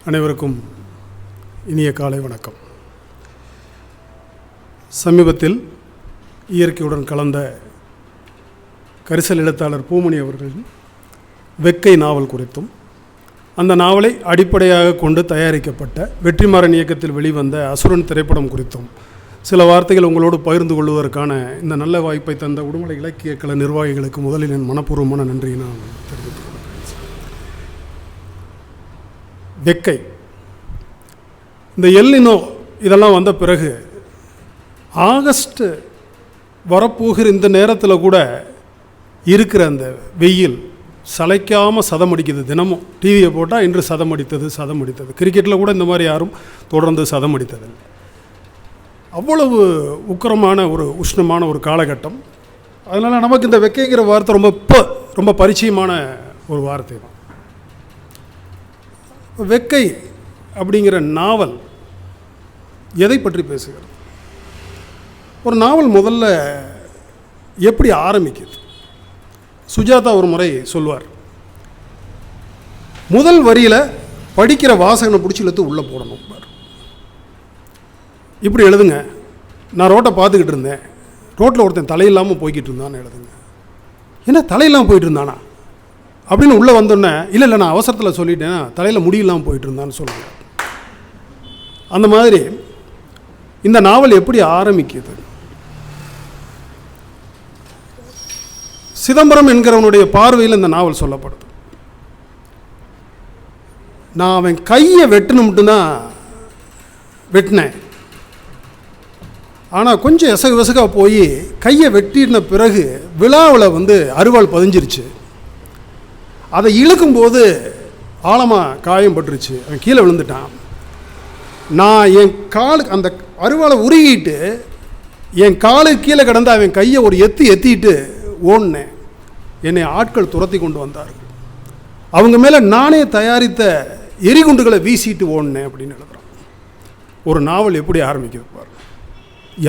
அனைவருக்கும் இனிய காலை வணக்கம். சமீபத்தில் இயற்கையுடன் கலந்த கரிசல் எழுத்தாளர் பூமணி அவர்களின் வெக்கை நாவல் குறித்தும், அந்த நாவலை அடிப்படையாக கொண்டு தயாரிக்கப்பட்ட வெற்றிமாறன் இயக்கத்தில் வெளிவந்த அசுரன் திரைப்படம் குறித்தும் சில வார்த்தைகள் உங்களோடு பகிர்ந்து கொள்வதற்கான இந்த நல்ல வாய்ப்பை தந்த உடுமலை இலக்கிய கலை நிர்வாகிகளுக்கு முதலில் என் மனப்பூர்வமான நன்றியை நான் தெரிவித்துக் கொள்கிறேன். வெக்கை, இந்த எல்லினோ இதெல்லாம் வந்த பிறகு ஆகஸ்ட் வரப்போகிற இந்த நேரத்தில் கூட இருக்கிற அந்த வெயில் சளைக்காமல் சதம் அடிக்குது. தினமும் டிவியை போட்டால் இன்று சதம் அடித்தது. கிரிக்கெட்டில் கூட இந்த மாதிரி யாரும் தொடர்ந்து சதம் அடித்ததில்லை. அவ்வளவு உக்கிரமான ஒரு உஷ்ணமான ஒரு காலகட்டம். அதனால் நமக்கு இந்த வெக்கைங்கிற வார்த்தை ரொம்ப பரிச்சயமான ஒரு வார்த்தை தான். வெக்கை அப்படிங்கிற நாவல் எதை பற்றி பேசுகிறது? ஒரு நாவல் முதல்ல எப்படி ஆரம்பிக்குது? சுஜாதா ஒரு முறை சொல்வார், முதல் வரியில் படிக்கிற வாசகனை பிடிச்சி இழுத்து உள்ளே போடணும். இப்படி எழுதுங்க, நான் ரோட்டை பார்த்துக்கிட்டு இருந்தேன், ரோட்டில் ஒருத்தன் தலையில்லாமல் போய்கிட்டு இருந்தான்னு எழுதுங்க. என்ன தலையில்லாமல் போயிட்டு இருந்தானா அப்படின்னு உள்ளே வந்தோடனே, இல்லை நான் அவசரத்தில் சொல்லிட்டேன், தலையில் முடியில்லாமல் போயிட்டு இருந்தான்னு சொல்லுங்கள். அந்த மாதிரி இந்த நாவல் எப்படி ஆரம்பிக்குது? சிதம்பரம் என்கிறவனுடைய பார்வையில் இந்த நாவல் சொல்லப்படுது. நான் அவன் கையை வெட்டணும்ட்டுதான் வெட்டினேன், ஆனால் கொஞ்சம் எசகு போய் கையை வெட்டின பிறகு விழாவில் அருவாள் பதிஞ்சிருச்சு. அதை இழுக்கும்போது ஆழமாக காயம் பட்டுருச்சு, அவன் கீழே விழுந்துட்டான். நான் என் காலுக்கு அந்த அருவாளை உருகிட்டு என் காலுக்கு கீழே கிடந்து அவன் கையை ஒரு எத்திட்டு ஓடினேன். என்னை ஆட்கள் துரத்தி கொண்டு வந்தார்கள். அவங்க மேலே நானே தயாரித்த எரிகுண்டுகளை வீசிட்டு ஓடினேன் அப்படின்னு எழுதுறான். ஒரு நாவல் எப்படி ஆரம்பிக்குது பாரு.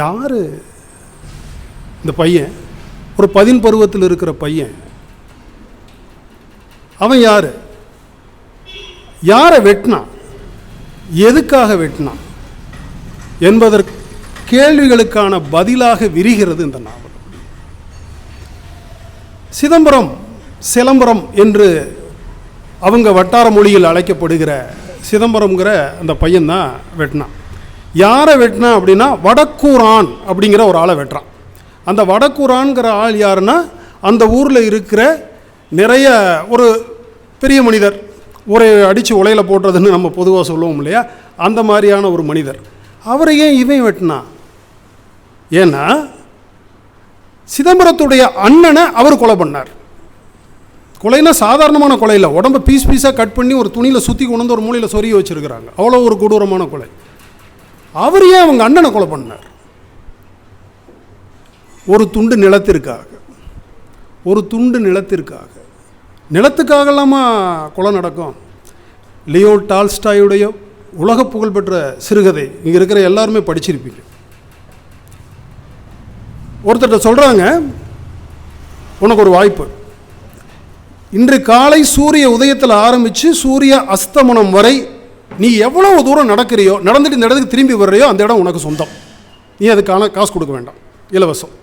யார் இந்த பையன்? ஒரு 10 பருவத்தில் இருக்கிற பையன். அவன் யாரை வெட்டினான், எதுக்காக வெட்டினான் என்பதற்கு கேள்விகளுக்கான பதிலாக விரிகிறது இந்த நாவல். சிதம்பரம் என்று அவங்க வட்டார மொழியில் அழைக்கப்படுகிற சிதம்பரம்ங்கிற அந்த பையன்தான் வெட்டினான். யாரை வெட்டினா அப்படின்னா, வடக்கூரான் அப்படிங்கிற ஒரு ஆளை வெட்டுறான். அந்த வடக்கூரான்கிற ஆள் யாருன்னா, அந்த ஊரில் இருக்கிற நிறைய ஒரு பெரிய மனிதர், ஊரை அடித்து உலையில் போடுறதுன்னு நம்ம பொதுவாக சொல்லுவோம் இல்லையா, அந்த மாதிரியான ஒரு மனிதர். அவரை ஏன் இவன் வெட்டினான்? ஏன்னா சிதம்பரத்துடைய அண்ணனை அவர் கொலை பண்ணார். கொலைனா சாதாரணமான கொலை இல்லை, உடம்பை பீஸாக கட் பண்ணி ஒரு துணியில் சுற்றி கொண்டு வந்து ஒரு மூலையில் சொருகி வச்சுருக்கிறாங்க. அவ்வளோ ஒரு கொடூரமான கொலை. அவர் ஏன் அவங்க அண்ணனை கொலை பண்ணார்? ஒரு துண்டு நிலத்திற்காக. நிலத்துக்காகலாமா கொலை நடக்கும்? லியோ டால்ஸ்டாயுடைய உலக புகழ்பெற்ற சிறுகதை இங்கே இருக்கிற எல்லாருமே படிச்சிருப்பீங்க. ஒருத்தர்கிட்ட சொல்கிறாங்க, உனக்கு ஒரு வாய்ப்பு, இன்று காலை சூரிய உதயத்தில் ஆரம்பித்து சூரிய அஸ்தமனம் வரை நீ எவ்வளவு தூரம் நடக்கிறியோ, நடந்துட்டு இந்த இடத்துக்கு திரும்பி வர்றியோ, அந்த இடம் உனக்கு சொந்தம். நீ அதுக்கான காசு கொடுக்க வேண்டாம், இலவசம்.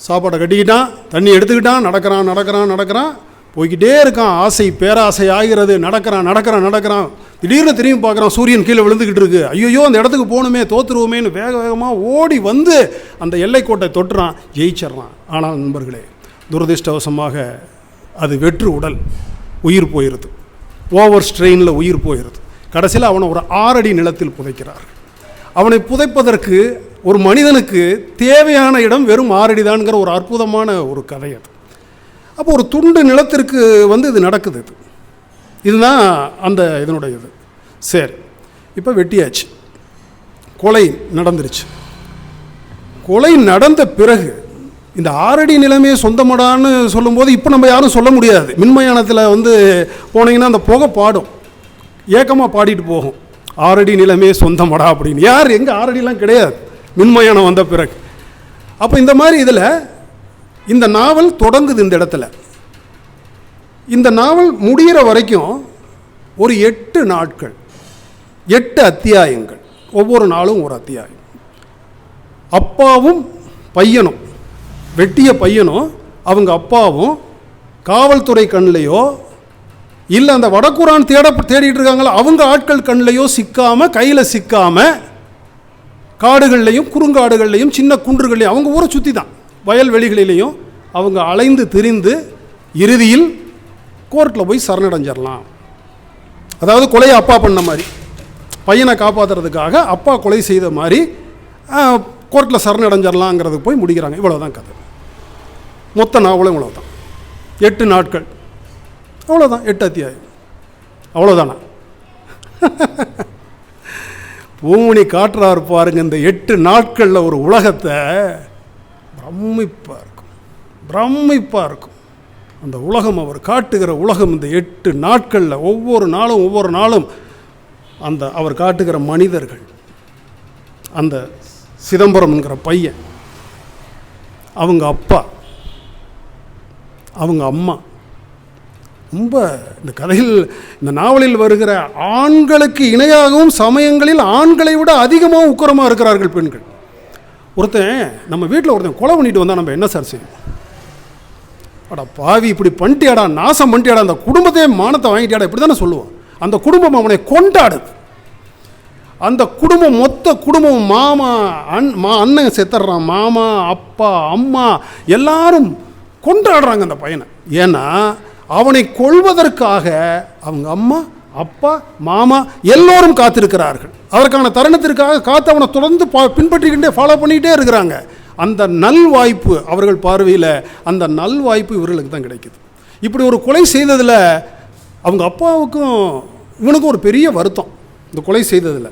சாப்பாடை கட்டிக்கிட்டான், தண்ணி எடுத்துக்கிட்டான், நடக்கிறான், போய்கிட்டே இருக்கான். பேராசை ஆகிறது. நடக்கிறான். திடீர்னு திரும்பி பார்க்குறான், சூரியன் கீழே விழுந்துக்கிட்டு இருக்கு. ஐயோ அந்த இடத்துக்கு போகணுமே, தோற்றுருவோமேன்னு வேகமாக ஓடி வந்து அந்த எல்லைக்கோட்டை தொட்டுறான், ஜெயிச்சிட்றான். ஆனால் நண்பர்களே, துரதிர்ஷ்டவசமாக அது வெற்று உடல், உயிர் போயிடுது. ஓவர் ஸ்ட்ரெயினில் உயிர் போயிடுது. கடைசியில் அவனை ஒரு 6 அடி நிலத்தில் புதைக்கிறார். அவனை புதைப்பதற்கு ஒரு மனிதனுக்கு தேவையான இடம் வெறும் 6 அடி தான்ங்கிற ஒரு அற்புதமான ஒரு கதை அது. அப்போ ஒரு துண்டு நிலத்திற்கு இது நடக்குது. இதுதான் அந்த இதனுடைய இது. சரி, இப்போ வெட்டியாச்சு, கொலை நடந்துருச்சு. கொலை நடந்த பிறகு இந்த 6 அடி நிலமே சொந்தமடான்னு சொல்லும்போது இப்போ நம்ம யாரும் சொல்ல முடியாது. மின்மயானத்தில் போனீங்கன்னா அந்த புகை பாடும், ஏக்கமாக பாடிட்டு போகும், 6 அடி நிலமே சொந்தமடா அப்படின்னு. யார் எங்கே 6 அடிலாம் கிடையாது மின்மயானம் வந்த பிறகு. அப்போ இந்த மாதிரி இதில் இந்த நாவல் தொடங்குது. இந்த இடத்துல இந்த நாவல் முடிகிற வரைக்கும் ஒரு 8 நாட்கள், 8 அத்தியாயங்கள், ஒவ்வொரு நாளும் ஒரு அத்தியாயம். அப்பாவும் பையனும், வெட்டிய பையனும் அவங்க அப்பாவும் காவல்துறை கண்ணிலையோ இல்லை அந்த வடக்குரான் தேடிட்டு இருக்காங்களோ அவங்க ஆட்கள் கண்ணிலையோ சிக்காமல், கையில் சிக்காமல், காடுகள்லையும் குறுங்காடுகள்லையும் சின்ன குன்றுகள்லையும் அவங்க ஊரை சுற்றி தான் வயல்வெளிகளிலையும் அவங்க அலைந்து திரிந்து இறுதியில் கோர்ட்டில் போய் சரணடைஞ்சிடலாம். அதாவது கொலையை அப்பா பண்ண மாதிரி, பையனை காப்பாற்றுறதுக்காக அப்பா கொலை செய்த மாதிரி கோர்ட்டில் சரணடைஞ்சிடலாங்கிறதுக்கு போய் முடிக்கிறாங்க. இவ்வளோதான் கதை. மொத்த நாவலும் இவ்வளோதான். 8 நாட்கள், அவ்வளோதான். 8 அத்தியாயம், அவ்வளோதானா? பூமணி காட்டுறாரு பாருங்க இந்த 8 நாட்களில் ஒரு உலகத்தை. பிரமிப்பாக இருக்கும், பிரமிப்பாக இருக்கும் அந்த உலகம். அவர் காட்டுகிற உலகம் இந்த 8 நாட்களில் ஒவ்வொரு நாளும் அந்த அவர் காட்டுகிற மனிதர்கள், அந்த சிதம்பரம்ங்கிற பையன், அவங்க அப்பா, அவங்க அம்மா. ரொம்ப இந்த கதையில், இந்த நாவலில் வருகிற ஆண்களுக்கு இணையாகவும் சமயங்களில் ஆண்களை விட அதிகமாக உக்கரமாக இருக்கிறார்கள் பெண்கள். ஒருத்தன் நம்ம வீட்டில் ஒருத்தன் கொலை பண்ணிட்டு வந்தால் நம்ம என்ன சார் செய்யும்? அடா பாவி, இப்படி பண்ணிட்டியாடா, நாசம் பண்ணிட்டியாடா, அந்த குடும்பத்தையே மானத்தை வாங்கிட்டியாடா, இப்படி தானே சொல்லுவோம். அந்த குடும்பம் அவனை கொண்டாடுது. அந்த குடும்பம், மொத்த குடும்பம், மாமா அண்ணன் செத்துறான், மாமா அப்பா அம்மா எல்லாரும் கொண்டாடுறாங்க அந்த பையனை. ஏன்னா அவனை கொல்வதற்காக அவங்க அம்மா அப்பா மாமா எல்லோரும் காத்திருக்கிறார்கள். அதற்கான தருணத்திற்காக காத்து அவனை தொடர்ந்து பின்பற்றிக்கிட்டே ஃபாலோ பண்ணிக்கிட்டே இருக்கிறாங்க. அந்த நல்வாய்ப்பு அவர்கள் பார்வையில், அந்த நல்வாய்ப்பு இவர்களுக்கு தான் கிடைக்குது. இப்படி ஒரு கொலை செய்ததில் அவங்க அப்பாவுக்கும் இவனுக்கும் ஒரு பெரிய வருத்தம். இந்த கொலை செய்ததில்,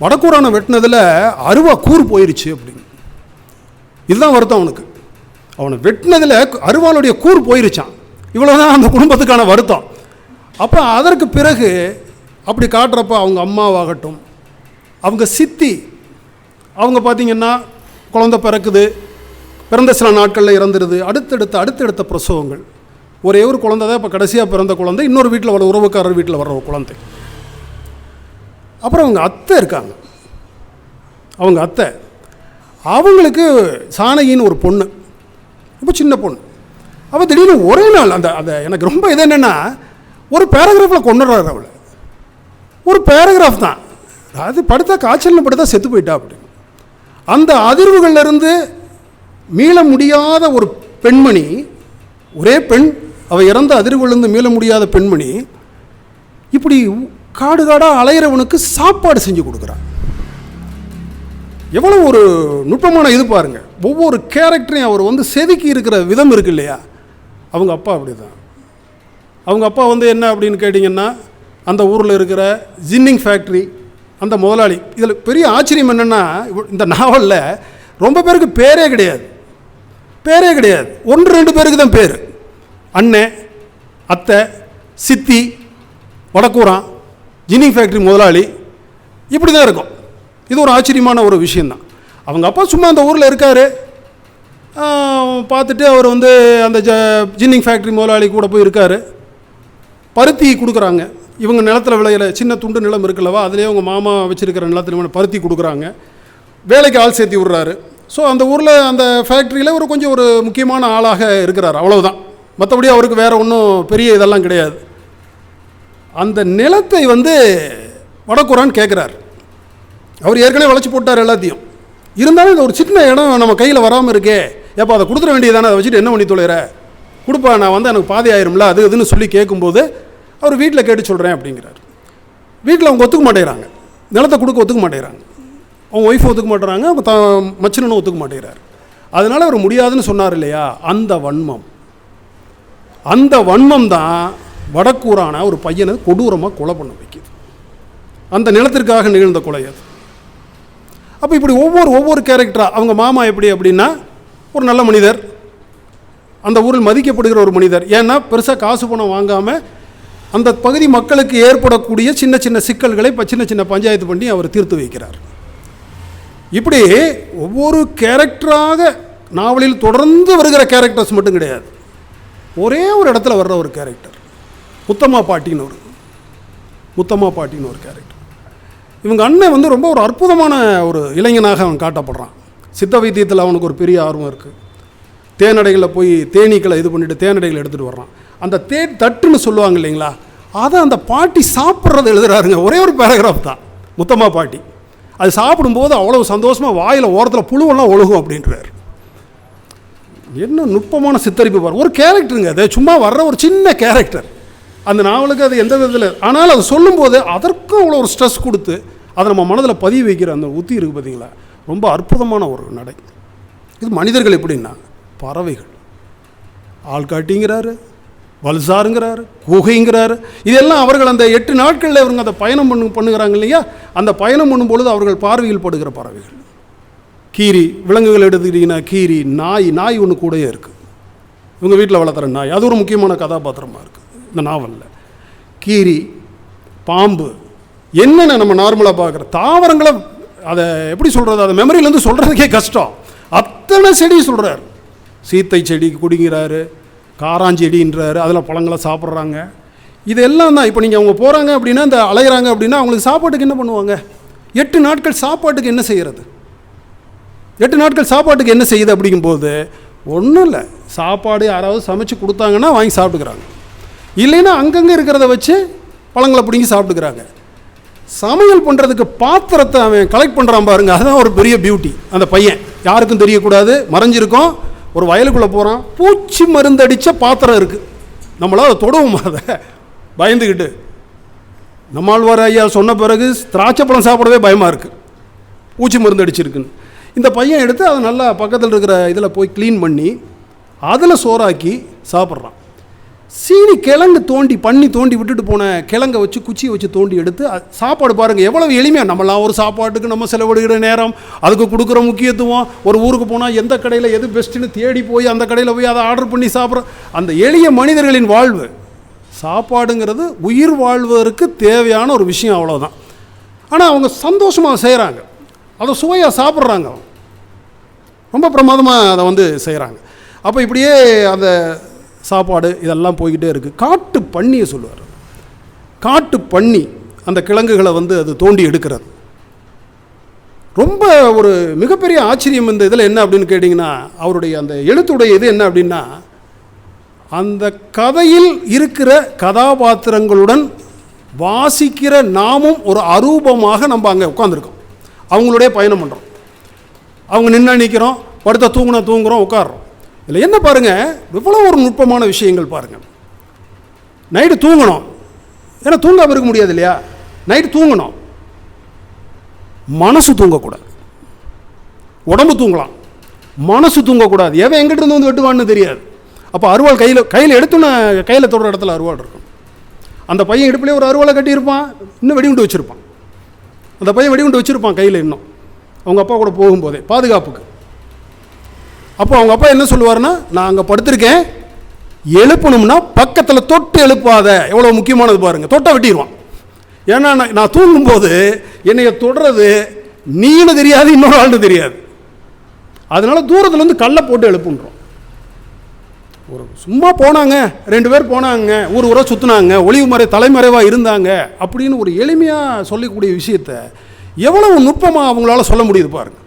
வடக்கூரானை வெட்டினதில் அருவா கூறு போயிருச்சு அப்படின்னு, இதுதான் வருத்தம் அவனுக்கு. அவனை வெட்டினதில் அருவாளுடைய கூறு போயிருச்சான். இவ்வளோதான் அந்த குடும்பத்துக்கான வருத்தம். அப்போ அதற்கு பிறகு அப்படி காட்டுறப்ப அவங்க அம்மாவாகட்டும், அவங்க சித்தி, அவங்க பார்த்திங்கன்னா குழந்தை பிறக்குது, பிறந்த சில நாட்களில் இறந்துடுது, அடுத்தடுத்த பிரசவங்கள். ஒரே ஒரு குழந்தை தான் இப்போ கடைசியாக பிறந்த குழந்தை, இன்னொரு வீட்டில் வர உறவுக்காரர் வீட்டில் வர்ற குழந்தை. அப்புறம் அவங்க அத்தை இருக்காங்க, அவங்க அத்தை, அவங்களுக்கு சானகின்னு ஒரு பொண்ணு, ரொம்ப சின்ன பொண்ணு. அவள் திடீர்னு ஒரே நாள் அந்த எனக்கு ரொம்ப இது என்னென்னா, ஒரு பேராகிராஃபில் கொண்டுடுறாரு அவளை. ஒரு பேராகிராஃப் தான், அது படுத்தா காய்ச்சல்னு படுத்தா செத்து போயிட்டா அப்படின்னு. அந்த அதிர்வுகளிலிருந்து மீள முடியாத ஒரு பெண்மணி, ஒரே பெண், அவள் இறந்த அதிர்வுகளிலிருந்து மீள முடியாத பெண்மணி இப்படி காடு காடாக அலையிறவனுக்கு சாப்பாடு செஞ்சு கொடுக்குறான். எவ்வளோ ஒரு நுட்பமான இது பாருங்கள். ஒவ்வொரு கேரக்டரையும் அவர் செதுக்கி இருக்கிற விதம் இருக்கு இல்லையா. அவங்க அப்பா அப்படி தான். அவங்க அப்பா என்ன அப்படின்னு கேட்டிங்கன்னா, அந்த ஊரில் இருக்கிற ஜின்னிங் ஃபேக்ட்ரி அந்த முதலாளி. இதில் பெரிய ஆச்சரியம் என்னென்னா, இந்த நாவலில் ரொம்ப பேருக்கு பேரே கிடையாது, 1-2 பேருக்கு தான் பேர். அண்ணன், அத்தை, சித்தி, வடக்கூரான், ஜின்னிங் ஃபேக்ட்ரி முதலாளி, இப்படி தான் இருக்கும். இது ஒரு ஆச்சரியமான ஒரு விஷயந்தான். அவங்க அப்பா சும்மா அந்த ஊரில் இருக்கார், பார்த்துட்டு அவர் அந்த ஜின்னிங் ஃபேக்ட்ரி முதலாளி கூட போய் இருக்கார். பருத்தி கொடுக்குறாங்க, இவங்க நிலத்தில் விளையிற சின்ன துண்டு நிலம் இருக்குல்லவா, அதிலே அவங்க மாமா வச்சுருக்கிற நிலத்தில் பருத்தி கொடுக்குறாங்க. வேலைக்கு ஆள் சேர்த்தி விட்றாரு. ஸோ அந்த ஊரில் அந்த ஃபேக்ட்ரியில் கொஞ்சம் ஒரு முக்கியமான ஆளாக இருக்கிறார், அவ்வளவுதான். மற்றபடி அவருக்கு வேறு ஒன்றும் பெரிய இதெல்லாம் கிடையாது. அந்த நிலத்தை வடக்கூரான் கேட்குறார். அவர் ஏற்கனவே வளைச்சி போட்டார் எல்லாத்தையும். இருந்தாலும் இந்த ஒரு சின்ன இடம் நம்ம கையில் வராமல் இருக்கே, எப்போ அதை கொடுத்துட வேண்டியதானே, அதை வச்சுட்டு என்ன பண்ணி தொலைகிற, கொடுப்பா, நான் எனக்கு பாதி ஆயிரும்ல, அது இதுன்னு சொல்லி கேட்கும்போது அவர் வீட்டில் கேட்டு சொல்கிறேன் அப்படிங்கிறார். வீட்டில் அவங்க ஒத்துக்க மாட்டேங்கிறாங்க, நிலத்தை கொடுக்க ஒத்துக்க மாட்டேங்கிறாங்க. அவங்க ஒய்ஃப் ஒத்துக்க மாட்டேறாங்க, அவங்க மச்சனும் ஒத்துக்க மாட்டேங்கிறார். அதனால் அவர் முடியாதுன்னு சொன்னார் இல்லையா. அந்த வன்மம் தான் வடக்கூரான ஒரு பையனை கொடூரமாக கொலை பண்ண வைக்குது. அந்த நிலத்திற்காக நிகழ்ந்த கொலை அது. அப்போ இப்படி ஒவ்வொரு கேரக்டராக, அவங்க மாமா எப்படி அப்படின்னா ஒரு நல்ல மனிதர், அந்த ஊரில் மதிக்கப்படுகிற ஒரு மனிதர். ஏன்னா பெருசாக காசு பணம் வாங்காமல் அந்த பகுதி மக்களுக்கு ஏற்படக்கூடிய சின்ன சின்ன சிக்கல்களை சின்ன பஞ்சாயத்து பண்ணி அவர் தீர்த்து வைக்கிறார். இப்படி ஒவ்வொரு கேரக்டராக நாவலில் தொடர்ந்து வருகிற கேரக்டர்ஸ் மட்டும் கிடையாது, ஒரே ஒரு இடத்துல வர்ற ஒரு கேரக்டர் முத்தம்மா பாட்டின்னு ஒரு முத்தம்மா பாட்டின்னு ஒரு கேரக்டர். இவங்க அண்ணன் வந்து ரொம்ப ஒரு அற்புதமான ஒரு இளைஞனாக அவன் காட்டப்படுறான். சித்த வைத்தியத்தில் அவனுக்கு ஒரு பெரிய ஆர்வம் இருக்குது. தேனடைகளில் போய் தேனீக்களை இது பண்ணிவிட்டு தேனடைகளை எடுத்துகிட்டு வர்றான். அந்த தேன் தட்டுன்னு சொல்லுவாங்க இல்லைங்களா, அதை அந்த பாட்டி சாப்பிட்றத எழுதுறாருங்க. ஒரே ஒரு பேராகிராஃப் தான் முத்தம்மா பாட்டி. அது சாப்பிடும்போது அவ்வளோ சந்தோஷமாக வாயில் ஓரத்தில் புழுவெல்லாம் ஒழுகும் அப்படின்றார். என்ன நுட்பமான சித்தரிப்பு பாரு. ஒரு கேரக்டருங்க, அது சும்மா வர்ற ஒரு சின்ன கேரக்டர். அந்த நாவலுக்கு அது எந்த விதத்தில், ஆனால் அது சொல்லும்போது அதற்கும் அவ்வளோ ஒரு ஸ்ட்ரெஸ் கொடுத்து அதை நம்ம மனதில் பதிவு வைக்கிற அந்த உத்தி இருக்குது பார்த்தீங்களா, ரொம்ப அற்புதமான ஒரு நடை. இது மனிதர்கள் எப்படின்னா பறவைகள். ஆள்காட்டிங்கிறாரு, வல்சாருங்கிறாரு, குகைங்கிறாரு. இதெல்லாம் அவர்கள் அந்த 8 நாட்களில் இவங்க அந்த பயணம் பண்ணுகிறாங்க இல்லையா, அந்த பயணம் பண்ணும்பொழுது அவர்கள் பார்வையில் படுகிற பறவைகள். கீரி, விலங்குகள் எடுத்துக்கிட்டிங்கன்னா கீரி, நாய் ஒன்று கூடயே இருக்குது. இவங்க வீட்டில் வளர்த்துற நாய், அது ஒரு முக்கியமான கதாபாத்திரமாக இருக்குது இந்த நாவலில். கீரி, பாம்பு, என்னென்ன நம்ம நார்மலாக பார்க்குற தாவரங்களை அதை எப்படி சொல்கிறது, அதை மெமரியிலேருந்து சொல்கிறதுக்கே கஷ்டம். அத்தனை செடி சொல்கிறார். சீத்தை செடி குடிங்கிறாரு, காராஞ்செடின்றாரு, அதில் பழங்களை சாப்பிட்றாங்க. இதெல்லாம் தான். இப்போ நீங்கள் அவங்க போகிறாங்க அப்படின்னா, இந்த அலைகிறாங்க அப்படின்னா அவங்களுக்கு சாப்பாட்டுக்கு என்ன பண்ணுவாங்க? 8 நாட்கள் சாப்பாட்டுக்கு என்ன செய்கிறது? 8 நாட்கள் சாப்பாட்டுக்கு என்ன செய்யுது அப்படிங்கும்போது ஒன்றும் இல்லை. சாப்பாடு யாராவது சமைச்சு கொடுத்தாங்கன்னா வாங்கி சாப்பிட்டுக்கிறாங்க, இல்லைன்னா அங்கங்கே இருக்கிறத வச்சு பழங்களை பிடிங்கி சாப்பிட்டுக்கிறாங்க. சமையல் பண்ணுறதுக்கு பாத்திரத்தை அவன் கலெக்ட் பண்ணுறான் பாருங்க, அதுதான் ஒரு பெரிய பியூட்டி. அந்த பையன் யாருக்கும் தெரியக்கூடாது, மறைஞ்சிருக்கும். ஒரு வயலுக்குள்ளே போகிறான், பூச்சி மருந்து அடித்த பாத்திரம் இருக்குது. நம்மளால் அதை தொடவும் அதை பயந்துக்கிட்டு. நம்மாழ்வார் ஐயா சொன்ன பிறகு திராட்சை பழம் சாப்பிடவே பயமாக இருக்குது, பூச்சி மருந்து அடிச்சிருக்குன்னு. இந்த பையன் எடுத்து அதை நல்லா பக்கத்தில் இருக்கிற இதில் போய் க்ளீன் பண்ணி அதில் சோறாக்கி சாப்பிட்றான். சீனி கிழங்கு பண்ணி தோண்டி விட்டுட்டு போன கிழங்கை வச்சு குச்சியை வச்சு தோண்டி எடுத்து சாப்பாடு பாருங்கள் எவ்வளவு எளிமையாக. நம்மளாம் ஒரு சாப்பாட்டுக்கு நம்ம செலவிடுகிற நேரம், அதுக்கு கொடுக்குற முக்கியத்துவம், ஒரு ஊருக்கு போனால் எந்த கடையில் எது பெஸ்ட்டுன்னு தேடி போய் அந்த கடையில் போய் அதை ஆர்டர் பண்ணி சாப்பிட்ற அந்த எளிய மனிதர்களின் வாழ்வு. சாப்பாடுங்கிறது உயிர் வாழ்வதற்கு தேவையான ஒரு விஷயம், அவ்வளோதான். ஆனால் அவங்க சந்தோஷமாக செய்கிறாங்க, அதை சுவையாக சாப்பிட்றாங்க, ரொம்ப பிரமாதமாக அதை செய்கிறாங்க. அப்போ இப்படியே அந்த சாப்பாடு இதெல்லாம் போய்கிட்டே இருக்குது. காட்டு பன்னியை சொல்லுவார். காட்டு பன்னி அந்த கிழங்குகளை அது தோண்டி எடுக்கிறது. ரொம்ப ஒரு மிகப்பெரிய ஆச்சரியம் இந்த இதில் என்ன அப்படின்னு கேட்டிங்கன்னா, அவருடைய அந்த எழுத்துடைய இது என்ன அப்படின்னா, அந்த கதையில் இருக்கிற கதாபாத்திரங்களுடன் வாசிக்கிற நாமும் ஒரு அரூபமாக நம்ம அங்கே உட்காந்துருக்கோம். அவங்களுடைய பயணம் பண்ணுறோம். அவங்க நின்று நிற்கிறோம், படுத்த தூங்குறோம், உட்காடுறோம். இதில் என்ன பாருங்கள், எவ்வளோ ஒரு நுட்பமான விஷயங்கள் பாருங்கள். நைட்டு தூங்கணும், ஏன்னா தூங்காமல் இருக்க முடியாது இல்லையா. நைட்டு தூங்கணும், மனசு தூங்கக்கூடாது. உடம்பு தூங்கலாம், மனசு தூங்கக்கூடாது. எவன் எங்கிட்ட இருந்து வெட்டுவான்னு தெரியாது. அப்போ அருவாள் கையில் எடுத்துன்னு கையில் தொடுற இடத்துல அருவாள் இருக்கும். அந்த பையன் இடுப்புலேயே ஒரு அருவாளை கட்டியிருப்பான், இன்னும் வெடிகுண்டு வச்சுருப்பான். அந்த பையன் வெடிகுண்டு வச்சுருப்பான் கையில் இன்னும், அவங்க அப்பா கூட போகும்போதே பாதுகாப்புக்கு. அப்போ அவங்க அப்பா என்ன சொல்லுவார்னா, நான் அங்கே படுத்திருக்கேன், எழுப்பணும்னா பக்கத்தில் தொட்டு எழுப்பாத. எவ்வளோ முக்கியமானது பாருங்கள், தொட்டை வெட்டிடுவான். ஏன்னா நான் தூங்கும்போது என்னைய தொடுறது நீனு தெரியாது, இன்னொரு ஆள்னு தெரியாது. அதனால தூரத்துலேருந்து கல்லை போட்டு எழுப்புன்றோம். ஒரு சும்மா போனாங்க, 2 பேர் போனாங்க, ஊரை சுற்றினாங்க, ஒளிவு தலைமறைவாக இருந்தாங்க அப்படின்னு ஒரு எளிமையாக சொல்லக்கூடிய விஷயத்தை எவ்வளவு நுட்பமாக அவங்களால சொல்ல முடியுது பாருங்கள்.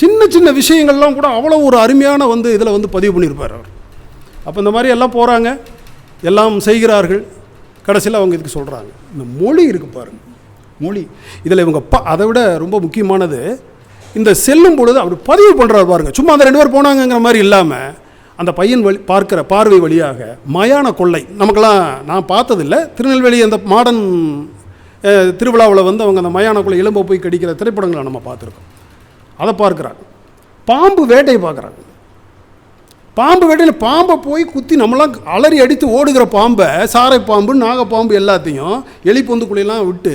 சின்ன சின்ன விஷயங்கள்லாம் கூட அவ்வளோ ஒரு அருமையான இதில் பதிவு பண்ணியிருப்பார் அவர். அப்போ இந்த மாதிரி எல்லாம் போகிறாங்க, எல்லாம் செய்கிறார்கள். கடைசியில் அவங்க இதுக்கு சொல்கிறாங்க. இந்த மொழி இருக்குது பாருங்கள், மொழி. இதில் இவங்க அதை விட ரொம்ப முக்கியமானது, இந்த செல்லும் பொழுது அவர் பதிவு பண்ணுறாரு பாருங்கள். சும்மா அந்த 2 பேர் போனாங்கங்கிற மாதிரி இல்லாமல் அந்த பையன் பார்க்குற பார்வை வழியாக மயான கொள்ளை. நமக்கெல்லாம் நான் பார்த்ததில்லை, திருநெல்வேலி அந்த மாடர்ன் திருவிழாவில் அவங்க அந்த மயான கொள்ளை எலும்பை போய் கடிக்கிற திரைப்படங்களை நம்ம பார்த்துருக்கோம். அதை பார்க்குறாங்க. பாம்பு வேட்டையை பார்க்குறாங்க. பாம்பு வேட்டையில் பாம்பை போய் குத்தி நம்மளாம் அலறி அடித்து ஓடுகிற பாம்பை, சாரை பாம்பு, நாகப்பாம்பு எல்லாத்தையும் எலி பொந்துக்குள்ளெல்லாம் விட்டு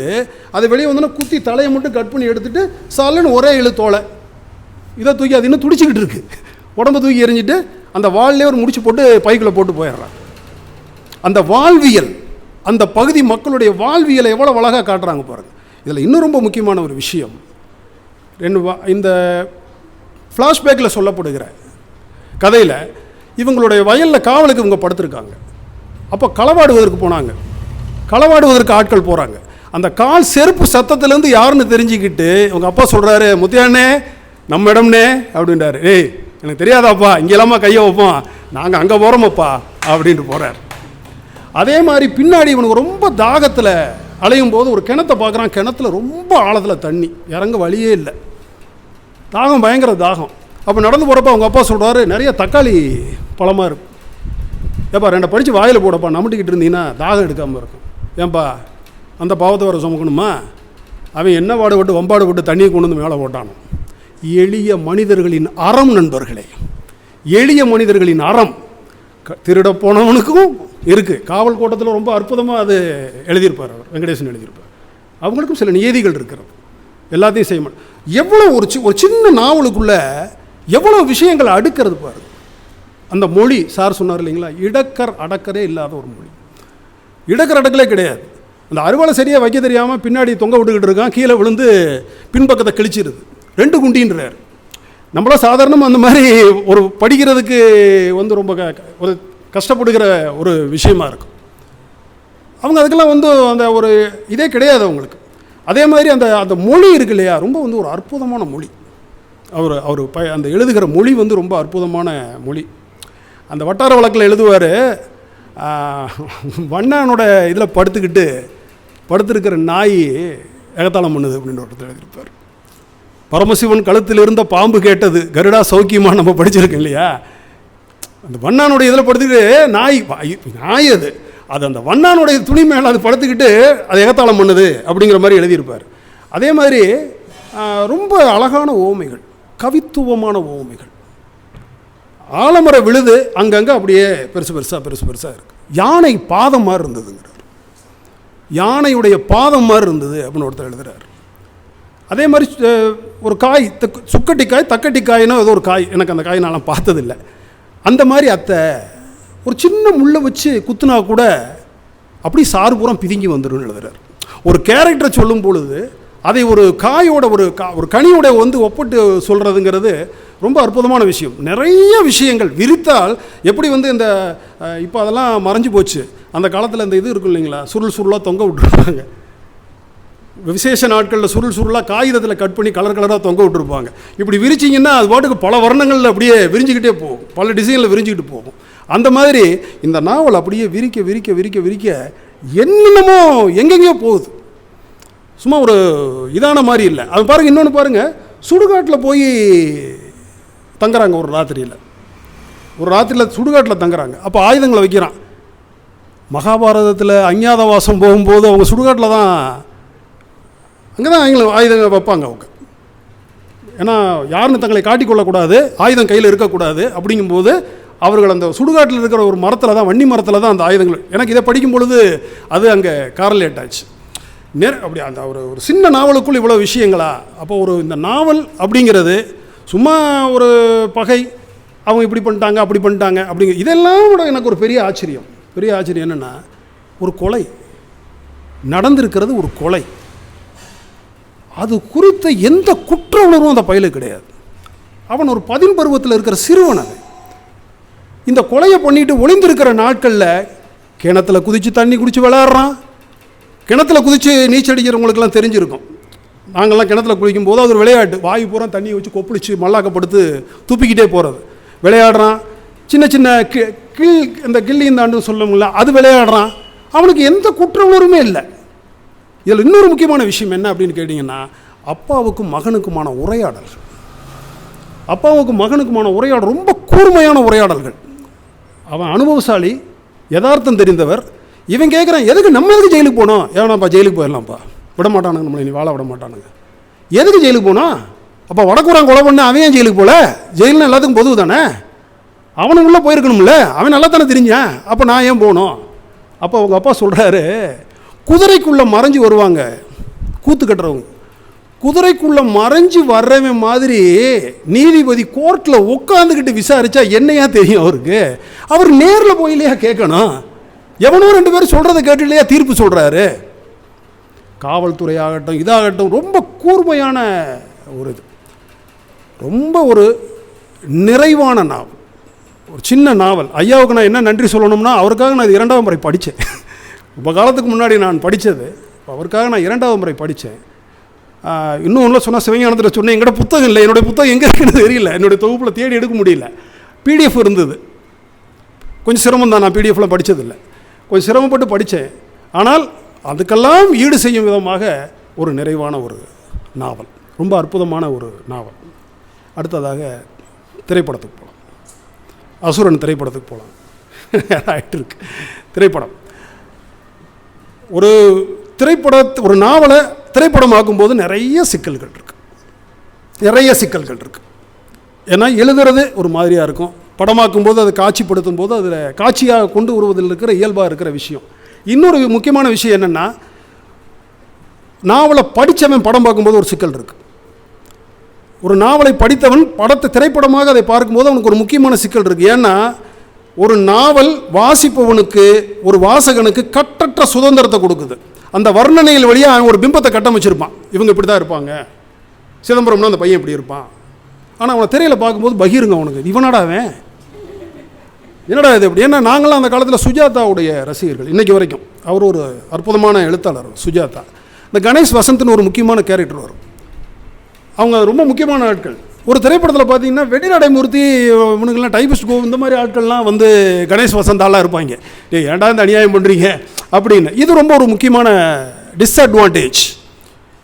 அதை வெளியே வந்தோன்னா குத்தி தலையை மட்டும் கட் பண்ணி எடுத்துகிட்டு சல்லுன்னு ஒரே தோலை இதை தூக்கி அது இன்னும் துடிச்சிக்கிட்டு இருக்கு. உடம்பை தூக்கி எறிஞ்சிட்டு அந்த வால்லே ஒரு முடிச்சு போட்டு பைக்குள்ளே போட்டு போயிடுறாங்க. அந்த வாழ்வியல், அந்த பகுதி மக்களுடைய வாழ்வியலை எவ்வளோ அழகாக காட்டுறாங்க பாருங்கள். இதில் இன்னும் ரொம்ப முக்கியமான ஒரு விஷயம், இந்த ஃப்ளாஷ்பேக்கில் சொல்லப்படுகிற கதையில் இவங்களுடைய வயலில் காவலுக்கு இவங்க படுத்திருக்காங்க. அப்போ களவாடுவதற்கு போனாங்க. களவாடுவதற்கு ஆட்கள் போகிறாங்க. அந்த கால் செருப்பு சத்தத்துலேருந்து யாருன்னு தெரிஞ்சுக்கிட்டு அவங்க அப்பா சொல்கிறாரு, முத்தியாண்ணே நம்ம இடம்னே அப்படின்றாரு. ஏய் எனக்கு தெரியாதாப்பா, இங்கெல்லாமா கையை வைப்போம், நாங்கள் அங்கே போகிறோமப்பா அப்படின்ட்டு போகிறார். அதே மாதிரி பின்னாடி இவனுக்கு ரொம்ப தாகத்தில் அலையும் போது ஒரு கிணத்தை பார்க்குறான். கிணத்துல ரொம்ப ஆழத்தில் தண்ணி, இறங்க வழியே இல்லை, தாகம், பயங்கர தாகம். அப்போ நடந்து போகிறப்ப அவங்க அப்பா சொல்கிறாரு, நிறைய தக்காளி பழமாக இருக்கும், ஏப்பா 2 படித்து வாயில் போடப்பா, நம்பிக்கிட்டு இருந்தீங்கன்னா தாகம் எடுக்காமல் இருக்கும். ஏன்பா அந்த பாவத்தை வர சுமக்கணுமா? அவன் என்ன பாடுபட்டு வம்பாடுபட்டு தண்ணியை கொண்டு வந்து மேலே போட்டானோ. எளிய மனிதர்களின் அறம் நண்பர்களே, எளிய மனிதர்களின் அறம் திருட போனவனுக்கும் இருக்குது. காவல் கோட்டத்தில் ரொம்ப அற்புதமாக அது எழுதியிருப்பார் அவர், வெங்கடேசன் எழுதியிருப்பார். அவங்களுக்கும் சில நியதிகள் இருக்கிறது, எல்லாத்தையும் செய்ய மாட்டோம். எவ்வளோ ஒரு சின்ன நாவலுக்குள்ளே எவ்வளோ விஷயங்களை அடுக்கிறது பாரு. அந்த மொழி சார் சொன்னார் இல்லைங்களா, இடக்கர் அடக்கரே இல்லாத ஒரு மொழி. இடக்கர் அடக்கலே கிடையாது. அந்த அறுவாலை சரியாக வைக்க தெரியாமல் பின்னாடி தொங்க விட்டுக்கிட்டு இருக்கான், கீழே விழுந்து பின்பக்கத்தை கிழிச்சிருது, 2 குண்டின்றார். நம்மளாம் சாதாரணமாக அந்த மாதிரி ஒரு படிக்கிறதுக்கு ரொம்ப ஒரு கஷ்டப்படுகிற ஒரு விஷயமா இருக்கும். அவங்க அதுக்கெல்லாம் அந்த ஒரு இதே கிடையாது அவங்களுக்கு. அதே மாதிரி அந்த மொழி இருக்கு இல்லையா, ரொம்ப ஒரு அற்புதமான மொழி. அவர் அந்த எழுதுகிற மொழி ரொம்ப அற்புதமான மொழி. அந்த வட்டார வழக்கில் எழுதுவார், வண்ணானோட இதில் படுத்துருக்கிற நாய் ஏகத்தாளம் பண்ணுது அப்படின்னு ஒருத்தர் எழுதியிருப்பார். பரமசிவன் கழுத்தில் இருந்த பாம்பு கேட்டது கருடா சௌக்கியமாக நம்ம படிச்சிருக்கோம் இல்லையா. அந்த வண்ணானுடைய இதில் படுத்துக்கிட்டு நாய் அது அந்த வண்ணானுடைய துணி மேலே அது படுத்துக்கிட்டு அது ஏகத்தாளம் பண்ணுது அப்படிங்கிற மாதிரி எழுதியிருப்பார். அதே மாதிரி ரொம்ப அழகான ஓமைகள், கவித்துவமான ஓமைகள். ஆலமர விழுது அங்கங்கே அப்படியே பெருசு பெருசாக இருக்குது. யானை பாதம் மாதிரி இருந்ததுங்கிறார், யானையுடைய பாதம் மாதிரி இருந்தது அப்படின்னு ஒருத்தர் எழுதுகிறார். அதே மாதிரி ஒரு காய், சுக்கட்டிக்காய் தக்கட்டிக்காய்னா ஏதோ ஒரு காய், எனக்கு அந்த காய் நான் பார்த்ததில்லை. அந்த மாதிரி அத்தை ஒரு சின்ன முள்ளை வச்சு குத்துனா கூட அப்படி சாறுபுறம் பிதுங்கி வந்துடும் எழுதுறார். ஒரு கேரக்டரை சொல்லும் பொழுது அதை ஒரு காயோட ஒரு கனியோட ஒப்பிட்டு சொல்கிறதுங்கிறது ரொம்ப அற்புதமான விஷயம். நிறைய விஷயங்கள் விரித்தால் எப்படி இந்த இப்போ அதெல்லாம் மறைஞ்சு போச்சு. அந்த காலத்தில் இந்த இது இருக்கும் இல்லைங்களா, சுருளாக தொங்க விட்டுருப்பாங்க. விசேஷ நாட்களில் சுருளாக காகிதத்தில் கட் பண்ணி கலராக தொங்க விட்டுருப்பாங்க. இப்படி விரிச்சிங்கன்னா அது பாட்டுக்கு பல வர்ணங்களில் அப்படியே விரிஞ்சிக்கிட்டே போகும், பல டிசைனில் விரிஞ்சிக்கிட்டு போகும். அந்த மாதிரி இந்த நாவல் அப்படியே விரிக்க விரிக்க விரிக்க விரிக்க என்னென்னமோ எங்கெங்கேயோ போகுது. சும்மா ஒரு இதான மாதிரி இல்லை. அது பாருங்கள், இன்னொன்று பாருங்கள், சுடுகாட்டில் போய் தங்குறாங்க ஒரு ராத்திரியில் சுடுகாட்டில் தங்குறாங்க. அப்போ ஆயுதங்களை வைக்கிறான். மகாபாரதத்தில் அஞ்ஞாதவாசம் போகும்போது அவங்க சுடுகாட்டில் தான், அங்கே தான் ஆயுதங்கள் வைப்பாங்க அவங்க. ஏன்னா யாருன்னு தங்களை காட்டிக்கொள்ளக்கூடாது, ஆயுதம் கையில் இருக்கக்கூடாது. அப்படிங்கும்போது அவர்கள் அந்த சுடுகாட்டில் இருக்கிற ஒரு மரத்தில் தான், வன்னி மரத்தில் தான் அந்த ஆயுதங்கள். எனக்கு இதை படிக்கும் பொழுது அது அங்கே காரலேட் ஆச்சு. அப்படி அந்த ஒரு சின்ன நாவலுக்குள் இவ்வளோ விஷயங்களா? அப்போ இந்த நாவல் அப்படிங்கிறது சும்மா ஒரு பகை, அவங்க இப்படி பண்ணிட்டாங்க அப்படி பண்ணிட்டாங்க அப்படிங்கிற இதெல்லாம் கூட எனக்கு ஒரு பெரிய ஆச்சரியம் என்னென்னா, ஒரு கொலை நடந்திருக்கிறது, ஒரு கொலை, அது குறித்த எந்த குற்ற உணர்வும் அந்த பையலுக்கு கிடையாது. அவன் ஒரு 10 பருவத்தில் இருக்கிற சிறுவன். அது இந்த கொலையை பண்ணிட்டு ஒளிந்திருக்கிற நாட்களில் கிணத்துல குதித்து தண்ணி குடித்து விளையாடுறான். கிணத்துல குதித்து நீச்சல் அடிக்கிறவங்களுக்கெல்லாம் தெரிஞ்சிருக்கும். நாங்கள்லாம் கிணத்துல குளிக்கும் போது அது ஒரு விளையாட்டு, வாயு பூரா தண்ணியை வச்சு கொப்பளிச்சு மல்லாக்கப்படுத்து துப்பிக்கிட்டே போகிறது, விளையாடுறான். சின்ன சின்ன இந்த கில்லிந்தாண்டு சொல்லுங்களா, அது விளையாடுறான். அவனுக்கு எந்த குற்ற உணர்வுமே இல்லை. இதில் இன்னொரு முக்கியமான விஷயம் என்ன அப்படின்னு கேட்டிங்கன்னா, அப்பாவுக்கும் மகனுக்குமான உரையாடல்கள். அப்பாவுக்கும் மகனுக்குமான உரையாடல் ரொம்ப கூர்மையான உரையாடல்கள். அவன் அனுபவசாலி, யதார்த்தம் தெரிந்தவர். இவன் கேட்குறான், எதுக்கு நம்ம எதுக்கு ஜெயிலுக்கு போனோம்? ஏன்னாப்பா ஜெயிலுக்கு போயிடலாம்ப்பா, விட மாட்டானுங்க நம்மளை, நீ வாழ விட மாட்டானுங்க. எதுக்கு ஜெயிலுக்கு போனோம்? அப்போ வடக்கூறான் கொலை பண்ண அவன் ஏன் ஜெயிலுக்கு போகல? ஜெயிலுன்னு எல்லாத்துக்கும் பொதுவு தானே, அவனுக்கு உள்ளே போயிருக்கணும்ல, அவன் நல்லா தானே தெரிஞ்சான், அப்போ நான் ஏன் போகணும்? அப்போ அவங்க அப்பா சொல்கிறாரு, குதிரைக்குள்ளே மறைஞ்சு வருவாங்க கூத்து கட்டுறவங்க, குதிரைக்குள்ளே மறைஞ்சு வர்றவன் மாதிரி நீதிபதி கோர்ட்டில் உட்காந்துக்கிட்டு விசாரித்தா என்னையா தெரியும் அவருக்கு? அவர் நேரில் போய் இல்லையா கேட்கணும்? எவனோ 2 பேரும் சொல்கிறத கேட்டு இல்லையா தீர்ப்பு சொல்கிறாரு? காவல்துறை ஆகட்டும் இதாகட்டும் ரொம்ப கூர்மையான ஒரு இது, ரொம்ப ஒரு நிறைவான நாவல், ஒரு சின்ன நாவல். ஐயாவுக்கு நான் என்ன நன்றி சொல்லணும்னா, அவருக்காக நான் இது 2ஆம் முறை படித்தேன். ரொம்ப காலத்துக்கு முன்னாடி நான் படித்தது, அவருக்காக நான் 2வது முறை படித்தேன். இன்னும் ஒன்றும் சொன்னால் சிவஞானத்தில் சொன்னேன், எங்கள்கிட்ட புத்தகம் இல்லை, என்னுடைய புத்தகம் எங்கே இருக்குன்னு தெரியல, என்னுடைய தொகுப்பில் தேடி எடுக்க முடியல. PDF இருந்தது, கொஞ்சம் சிரமம் தான், நான் PDFலாம் படித்ததில்லை, கொஞ்சம் சிரமப்பட்டு படித்தேன். ஆனால் அதுக்கெல்லாம் ஈடு செய்யும் விதமாக ஒரு நிறைவான ஒரு நாவல், ரொம்ப அற்புதமான ஒரு நாவல். அடுத்ததாக திரைப்படத்துக்கு போகலாம். அசுரன் திரைப்படத்துக்கு போகலாம். ஆகிட்டு இருக்கு திரைப்படம். ஒரு நாவலை திரைப்படமாக்கும்போது நிறைய சிக்கல்கள் இருக்குது. ஏன்னா எழுதுறது ஒரு மாதிரியாக இருக்கும், படமாக்கும்போது அதை காட்சிப்படுத்தும் போது அதில் காட்சியாக கொண்டு வருவதில் இருக்கிற இயல்பாக இருக்கிற விஷயம். இன்னொரு முக்கியமான விஷயம் என்னென்னா, நாவலை படித்தவன் படம் பார்க்கும்போது ஒரு சிக்கல் இருக்குது. ஒரு நாவலை படித்தவன் படத்தை திரைப்படமாக அதை பார்க்கும்போது அவனுக்கு ஒரு முக்கியமான சிக்கல் இருக்குது. ஏன்னா ஒரு நாவல் வாசிப்பவனுக்கு, ஒரு வாசகனுக்கு கட்டற்ற சுதந்திரத்தை கொடுக்குது. அந்த வர்ணனையில் வழியாக ஒரு பிம்பத்தை கட்டமைச்சிருப்பான், இவங்க இப்படி தான் இருப்பாங்க, சிதம்பரம்னா அந்த பையன் இப்படி இருப்பான். ஆனால் அவனை திரையில் பார்க்கும்போது பகீருங்க அவனுக்கு, இவனாடா அவன், என்னடா இது அப்படி. ஏன்னா நாங்களாம் அந்த காலத்தில் சுஜாதாவுடைய ரசிகர்கள், இன்றைக்கி வரைக்கும். அவர் ஒரு அற்புதமான எழுத்தாளர் சுஜாதா. இந்த கணேஷ் வசந்த்னு ஒரு முக்கியமான கேரக்டர் வரும், அவங்க ரொம்ப முக்கியமான ஆட்கள். ஒரு திரைப்படத்தில் பார்த்தீங்கன்னா வெடிநடைமூர்த்தி, இவனுங்கெல்லாம் டைபிஸ்ட் கோ, இந்த மாதிரி ஆட்கள்லாம் வந்து கணேஷ் வசந்தாலாம் இருப்பாங்க. ஏன்டா இந்த அநியாயம் பண்ணுறீங்க அப்படின்னு. இது ரொம்ப ஒரு முக்கியமான டிஸ்அட்வான்டேஜ்,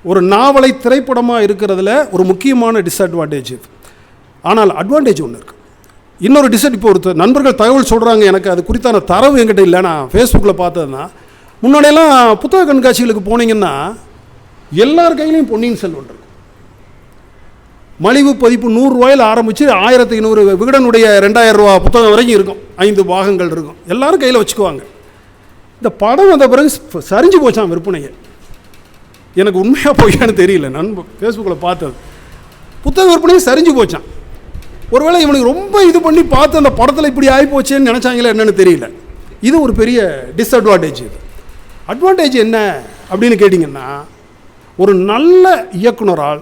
ஒரு நாவலை திரைப்படமாக இருக்கிறதுல ஒரு முக்கியமான டிஸ்அட்வான்டேஜ் இது. ஆனால் அட்வான்டேஜ் ஒன்று இருக்குது. இன்னொரு இப்போ ஒரு நண்பர்கள் தகவல் சொல்கிறாங்க, எனக்கு அது குறித்தான தரவு என்கிட்ட இல்லை, நான் ஃபேஸ்புக்கில் பார்த்ததுன்னா, முன்னாடியெல்லாம் புத்தக கண்காட்சிகளுக்கு போனீங்கன்னா எல்லார் கையிலையும் பொன்னியின் செல்வன் இருக்கும். மலிவு பதிப்பு 100 ரூபாயில் ஆரம்பித்து 1500 விகடனுடைய 2000 ரூபா புத்தகம் வரைக்கும் இருக்கும், 5 பாகங்கள் இருக்கும், எல்லோரும் கையில் வச்சுக்குவாங்க. இந்த படம் வந்த பிறகு சரிஞ்சு போச்சான் விற்பனையை. எனக்கு உண்மையாக போயான்னு தெரியல, நான் ஃபேஸ்புக்கில் பார்த்தது. புத்தக விற்பனையும் சரிஞ்சு போச்சான். ஒருவேளை இவனுக்கு ரொம்ப இது பண்ணி பார்த்து அந்த படத்தில் இப்படி ஆகிப்போச்சேன்னு நினச்சாங்களே என்னென்னு தெரியல. இது ஒரு பெரிய டிஸ்அட்வான்டேஜ். இது அட்வான்டேஜ் என்ன அப்படின்னு கேட்டிங்கன்னா, ஒரு நல்ல இயக்குனரால்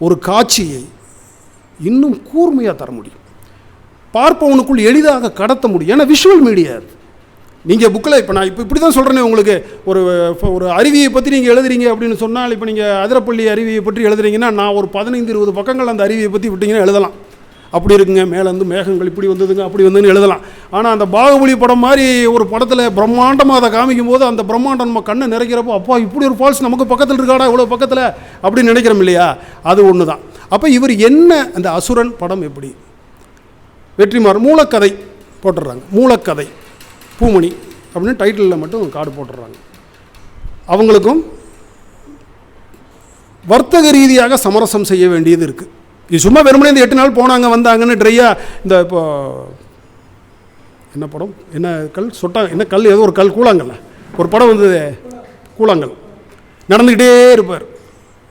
ஒரு காட்சியை இன்னும் கூர்மையாக தர முடியும், பார்ப்பவனுக்குள் எளிதாக கடத்த முடியும். ஏன்னா விஷுவல் மீடியா. நீங்கள் புக்கில் இப்போ நான் இப்படி தான் சொல்கிறேனே உங்களுக்கு, ஒரு அருவியை பற்றி நீங்கள் எழுதுறீங்க அப்படின்னு சொன்னால், இப்போ நீங்கள் அதிரப்பள்ளி அருவியை பற்றி எழுதுறீங்கன்னா நான் ஒரு 15-20 பக்கங்கள் அந்த அருவியை பற்றி விட்டிங்கன்னா எழுதலாம். அப்படி இருக்குங்க, மேலேருந்து மேகங்கள் இப்படி வந்ததுங்க, அப்படி வந்துன்னு எழுதலாம். ஆனால் அந்த பாகுபலி படம் மாதிரி ஒரு படத்தில் பிரம்மாண்டமாக அதை காமிக்கும் போது அந்த பிரம்மாண்டம் நம்ம கண்ணை நிறைக்கிறப்போ, அப்பா இப்படி ஒரு ஃபால்ஸ் நமக்கு பக்கத்தில் இருக்காடா, இவ்வளோ பக்கத்தில் அப்படின்னு நினைக்கிறோம் இல்லையா? அது ஒன்று தான். அப்போ இவர் என்ன, அந்த அசுரன் படம் எப்படி, வெற்றிமாறன் மூலக்கதை போட்டுடுறாங்க, மூலக்கதை பூமணி அப்படின்னு டைட்டிலில் மட்டும் கார்டு போட்டுடுறாங்க. அவங்களுக்கும் வர்த்தக ரீதியாக சமரசம் செய்ய வேண்டியது இருக்குது. இது சும்மா வெறுமனே இந்த 8 நாள் போனாங்க வந்தாங்கன்னு ட்ரையாக இந்த இப்போ என்ன படம், என்ன கல் சொட்டா, என்ன கல், ஏதோ ஒரு கல், கூழாங்கல்ல ஒரு படம் வந்தது, கூழாங்கல் நடந்துக்கிட்டே இருப்பார்.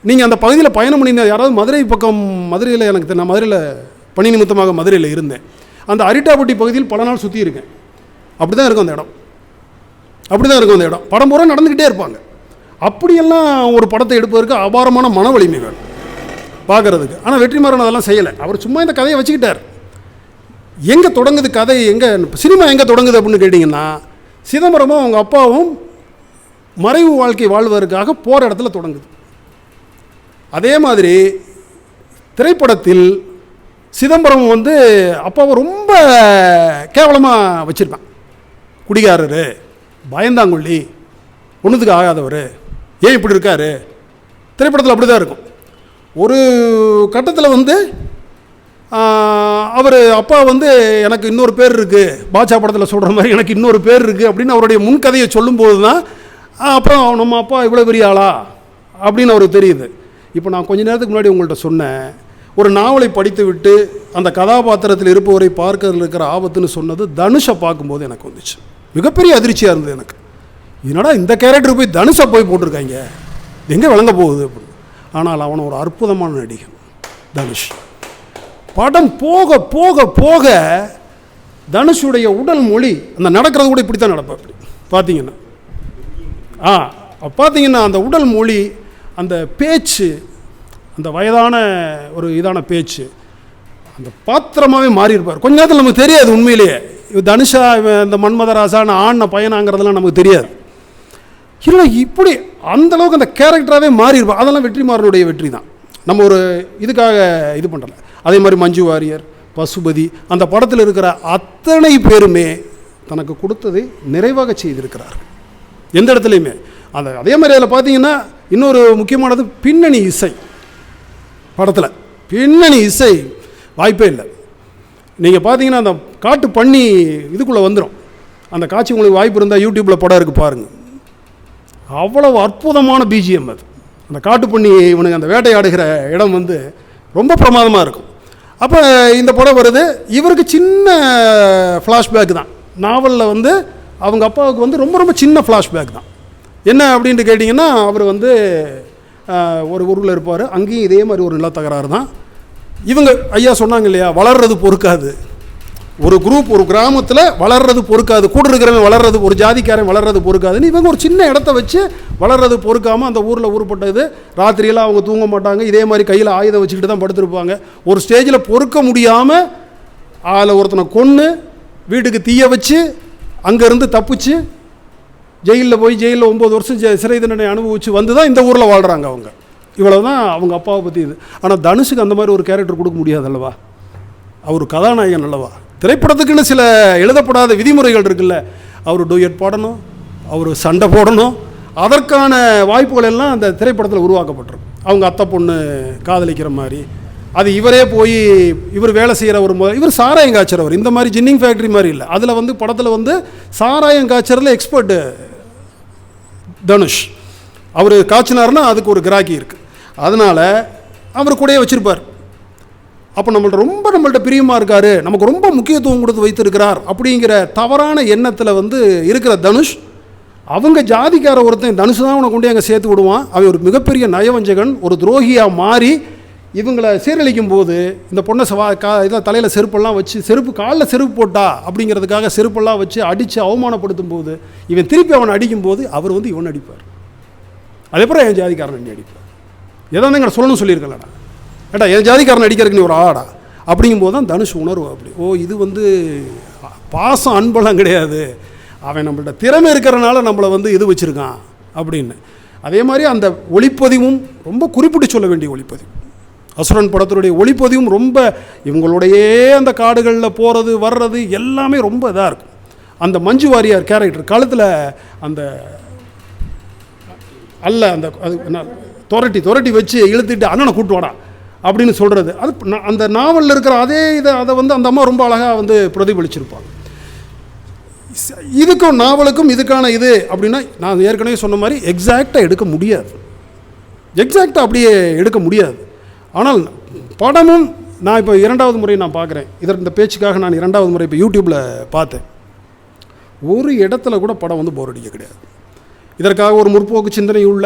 நீங்கள் அந்த பகுதியில் பயணம் பண்ணியிருந்தா யாராவது மதுரை பக்கம், மதுரையில் எனக்கு நான் மதுரையில் பணி நிமித்தமாக மதுரையில் இருந்தேன், அந்த அரிட்டாப்பட்டி பகுதியில் பல நாள் சுற்றி இருக்கேன். அப்படி தான் இருக்கும் அந்த இடம், அப்படி தான் இருக்கும் அந்த இடம். படம் பூரா நடந்துக்கிட்டே இருப்பாங்க. அப்படியெல்லாம் ஒரு படத்தை எடுப்பதற்கு அபாரமான மன வலிமை வேணும் பார்க்குறதுக்கு. ஆனால் வெற்றிமாறன் அதெல்லாம் செய்யலை. அவர் சும்மா இந்த கதையை வச்சுக்கிட்டார். எங்கே தொடங்குது கதை, எங்கே சினிமா எங்கே தொடங்குது அப்படின்னு கேட்டிங்கன்னா, சிதம்பரமும் அவங்க அப்பாவும் மறைவு வாழ்க்கை வாழ்வதற்காக போகிற இடத்துல தொடங்குது. அதே மாதிரி திரைப்படத்தில் சிதம்பரம் வந்து அப்பாவை ரொம்ப கேவலமாக வச்சுருப்பான். குடிகாரர், பயந்தாங்குள்ளி, ஒன்றுத்துக்கு ஆகாதவர், ஏன் இப்படி இருக்கார். திரைப்படத்தில் அப்படி தான் இருக்கும். ஒரு கட்டத்தில் வந்து அவர் அப்பா வந்து எனக்கு இன்னொரு பேர் இருக்குது, பாட்சா படத்தில் சொல்கிற மாதிரி எனக்கு இன்னொரு பேர் இருக்குது அப்படின்னு அவருடைய முன்கதையை சொல்லும்போது தான் அப்புறம் நம்ம அப்பா இவ்வளோ பெரிய ஆளா அப்படின்னு அவருக்கு தெரியுது. இப்போ நான் கொஞ்ச நேரத்துக்கு முன்னாடி உங்கள்கிட்ட சொன்னேன், ஒரு நாவலை படித்து விட்டு அந்த கதாபாத்திரத்தில் இருப்பவரை பார்க்கறதுல இருக்கிற ஆபத்துன்னு சொன்னது தனுஷை பார்க்கும்போது எனக்கு வந்துச்சு. மிகப்பெரிய அதிர்ச்சியாக இருந்தது எனக்கு. இதனடா இந்த கேரக்டர் போய் தனுஷை போய் போட்டிருக்காங்க, எங்கே விளங்க போகுது அப்படின்னு. ஆனால் அவன் ஒரு அற்புதமான நடிகன் தனுஷ். படம் போக போக போக தனுஷுடைய உடல் மொழி, அந்த நடக்கிறது கூட இப்படி தான் நடப்பேன் அப்படி பார்த்தீங்கன்னா. பார்த்தீங்கன்னா அந்த உடல் மொழி, அந்த பேச்சு, அந்த வயதான ஒரு இதான பேச்சு, அந்த பாத்திரமாகவே மாறி இருப்பார். கொஞ்ச நேரத்தில் நமக்கு தெரியாது உண்மையிலேயே தனுஷா இந்த மன்மதராசான ஆண்ண பையனாங்கிறதெல்லாம் நமக்கு தெரியாது. இல்லை இப்படி அந்தளவுக்கு அந்த கேரக்டராகவே மாறி இருப்போம். அதெல்லாம் வெற்றிமாறனுடைய வெற்றி தான். நம்ம ஒரு இதுக்காக இது பண்ணுறல. அதே மாதிரி மஞ்சு வாரியர், பசுபதி, அந்த படத்தில் இருக்கிற அத்தனை பேருமே தனக்கு கொடுத்ததை நிறைவாக செய்திருக்கிறார் எந்த இடத்துலையுமே. அதே மாதிரி அதில் பார்த்தீங்கன்னா இன்னொரு முக்கியமானது பின்னணி இசை. படத்தில் பின்னணி இசை வாய்ப்பே இல்லை. நீங்கள் பார்த்தீங்கன்னா அந்த காட்டு பண்ணி இதுக்குள்ளே வந்துடும். அந்த காட்சி உங்களுக்கு வாய்ப்பு இருந்தால் யூடியூப்பில் படம் இருக்குது பாருங்கள். அவ்வளவு அற்புதமான பிஜிஎம் அது. அந்த காட்டு பண்ணி இவனுக்கு அந்த வேட்டையாடுகிற இடம் வந்து ரொம்ப பிரமாதமாக இருக்கும். அப்போ இந்த படம் வருது. இவருக்கு சின்ன ஃப்ளாஷ்பேக் தான். நாவலில் வந்து அவங்க அப்பாவுக்கு வந்து ரொம்ப ரொம்ப சின்ன ஃப்ளாஷ்பேக் தான். என்ன அப்படின்ட்டு கேட்டிங்கன்னா, அவர் வந்து ஒரு ஊரில் இருப்பார். அங்கேயும் இதே மாதிரி ஒரு நிலத்தகராறு தான். இவங்க ஐயா சொன்னாங்க இல்லையா, வளர்றது பொறுக்காது. ஒரு குரூப் ஒரு கிராமத்தில் வளர்றது பொறுக்காது, கூட இருக்கிறவங்க வளர்றது, ஒரு ஜாதிக்காரன் வளர்றது பொறுக்காதுன்னு இவங்க ஒரு சின்ன இடத்த வச்சு வளர்றது பொறுக்காமல் அந்த ஊரில் உருப்பட்டது. ராத்திரியெல்லாம் அவங்க தூங்க மாட்டாங்க. இதே மாதிரி கையில் ஆயுதம் வச்சுக்கிட்டு தான் படுத்துருப்பாங்க. ஒரு ஸ்டேஜில் பொறுக்க முடியாமல் அதில் ஒருத்தனை கொன்று வீட்டுக்கு தீய வச்சு அங்கேருந்து தப்பிச்சு ஜெயிலில் போய் ஜெயிலில் 9 வருஷம் சிறை தண்டனை அனுபவிச்சு வந்து தான் இந்த ஊரில் வாழ்கிறாங்க அவங்க. இவ்வளோ தான் அவங்க அப்பாவை பற்றி இது. ஆனால் தனுஷுக்கு அந்த மாதிரி ஒரு கேரக்டர் கொடுக்க முடியாது அல்லவா? அவர் கதாநாயகன் அல்லவா? திரைப்படத்துக்குன்னு சில எழுதப்படாத விதிமுறைகள் இருக்குல்ல. அவர் டூயட் பாடணும், அவர் சண்டை போடணும். அதற்கான வாய்ப்புகள் எல்லாம் அந்த திரைப்படத்தில் உருவாக்கப்பட்டிருக்கும். அவங்க அத்தை பொண்ணு காதலிக்கிற மாதிரி, அது இவரே போய் இவர் வேலை செய்கிற ஒரு இவர் சாராயம் காய்ச்சறவர். இந்த மாதிரி ஜின்னிங் ஃபேக்ட்ரி மாதிரி இல்லை. அதில் வந்து படத்தில் வந்து சாராயம் காய்ச்சறதுல எக்ஸ்பர்ட்டு தனுஷ். அவர் காய்ச்சினார்னா அதுக்கு ஒரு கிராக்கி இருக்குது. அதனால் அவர் கூடயே வச்சுருப்பார். அப்போ நம்மள்ட்ட பிரியமாக இருக்கார், நமக்கு ரொம்ப முக்கியத்துவம் கொடுத்து வைத்திருக்கிறார் அப்படிங்கிற தவறான எண்ணத்தில் வந்து இருக்கிற தனுஷ், அவங்க ஜாதிக்கார ஒருத்தன் தனுஷ் தான் அவனை கொண்டு அங்கே சேர்த்து விடுவான். அவன் ஒரு மிகப்பெரிய நயவஞ்சகன், ஒரு துரோகியாக மாறி இவங்களை சீரழிக்கும் போது இந்த பொண்ணை இதில் தலையில் செருப்பெல்லாம் வச்சு, செருப்பு காலில் செருப்பு போட்டா அப்படிங்கிறதுக்காக செருப்பெல்லாம் வச்சு அடித்து அவமானப்படுத்தும் போது இவன் திருப்பி அவனை அடிக்கும்போது அவர் வந்து இவன் அடிப்பார். அதேபோல் என் ஜாதிக்காரன் அடி அடிப்பார். எதாவது எங்களை சொல்லணும்னு சொல்லியிருக்கலடா, ஏட்டா என் ஜாதிக்காரன் அடிக்கிறதுக்கு நீ ஒரு ஆடா அப்படிங்கும்போது தான் தனுஷ் உணர்வு. அப்படி இது வந்து பாசம் அன்பெல்லாம் கிடையாது, அவன் நம்மள்ட்ட திறமை இருக்கிறனால நம்மளை வந்து இது வச்சுருக்கான் அப்படின்னு. அதே மாதிரி அந்த ஒளிப்பதிவும் ரொம்ப குறிப்பிட்டு சொல்ல வேண்டிய ஒளிப்பதிவு. அசுரன் படத்தினுடைய ஒளிப்பதிவும் ரொம்ப இவங்களுடையே அந்த காடுகளில் போகிறது வர்றது எல்லாமே ரொம்ப இதாக இருக்கும். அந்த மஞ்சு வாரியார் கேரக்டர் கழுத்தில் அந்த அந்த அது என்ன துரட்டி வச்சு இழுத்துட்டு அண்ணனை கூட்டு வாடா அப்படின்னு சொல்கிறது, அது அந்த நாவலில் இருக்கிற அதே அதை வந்து அந்த அம்மா ரொம்ப அழகாக வந்து பிரதிபலிச்சிருப்பாங்க. இதுக்கும் நாவலுக்கும் இதுக்கான இது அப்படின்னா நான் ஏற்கனவே சொன்ன மாதிரி எக்ஸாக்டாக எடுக்க முடியாது. எக்ஸாக்டாக அப்படியே எடுக்க முடியாது. ஆனால் படமும் நான் இப்போ 2வது முறை நான் பார்க்குறேன். இந்த பேச்சுக்காக நான் 2வது முறை இப்போ யூடியூப்பில் பார்த்தேன். ஒரு இடத்துல கூட படம் வந்து போர் அடிக்க கிடையாது. இதற்காக ஒரு முற்போக்கு சிந்தனை உள்ள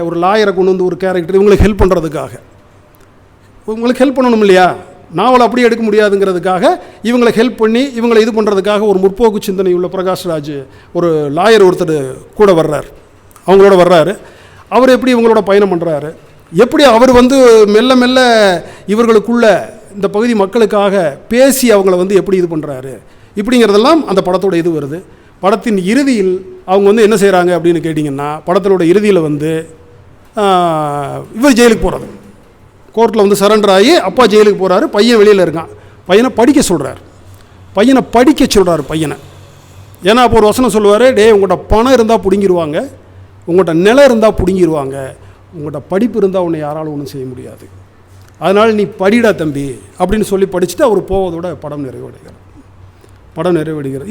ஒரு லாயரை கொண்டு வந்து ஒரு கேரக்டர் இவங்களுக்கு ஹெல்ப் பண்ணுறதுக்காக, இவங்களுக்கு ஹெல்ப் பண்ணணும் இல்லையா, நாவல் அப்படியே எடுக்க முடியாதுங்கிறதுக்காக இவங்களை ஹெல்ப் பண்ணி இவங்களை இது பண்ணுறதுக்காக ஒரு முற்போக்கு சிந்தனை உள்ள பிரகாஷ்ராஜ் ஒரு லாயர் ஒருத்தர் கூட வர்றார், அவங்களோட வர்றாரு. அவர் எப்படி இவங்களோட பயணம் பண்ணுறாரு, எப்படி அவர் வந்து மெல்ல மெல்ல இவர்களுக்குள்ள இந்த பகுதி மக்களுக்காக பேசி அவங்கள வந்து எப்படி இது பண்ணுறாரு இப்படிங்கிறதெல்லாம் அந்த படத்தோட இது வருது. படத்தின் இறுதியில் அவங்க வந்து என்ன செய்கிறாங்க அப்படின்னு கேட்டிங்கன்னா, படத்தினோட இறுதியில் வந்து இவர் ஜெயிலுக்கு போகிறது, கோர்ட்டில் வந்து சரண்டர் ஆகி அப்பா ஜெயிலுக்கு போகிறாரு, பையன் வெளியில் இருக்கான். பையனை படிக்க சொல்கிறார். பையனை ஏன்னா அப்போ ஒரு வசனம் சொல்லுவார், உங்கள்கிட்ட பணம் இருந்தால் பிடுங்கிடுவாங்க, உங்கள்கிட்ட நிலம் இருந்தால் பிடுங்கிடுவாங்க, உங்கள்கிட்ட படிப்பு இருந்தால் உன்னை யாராலும் ஒன்றும் செய்ய முடியாது, அதனால் நீ படிடா தம்பி அப்படின்னு சொல்லி படிச்சுட்டு அவர் போவதோட படம் நிறைவடைகிறது.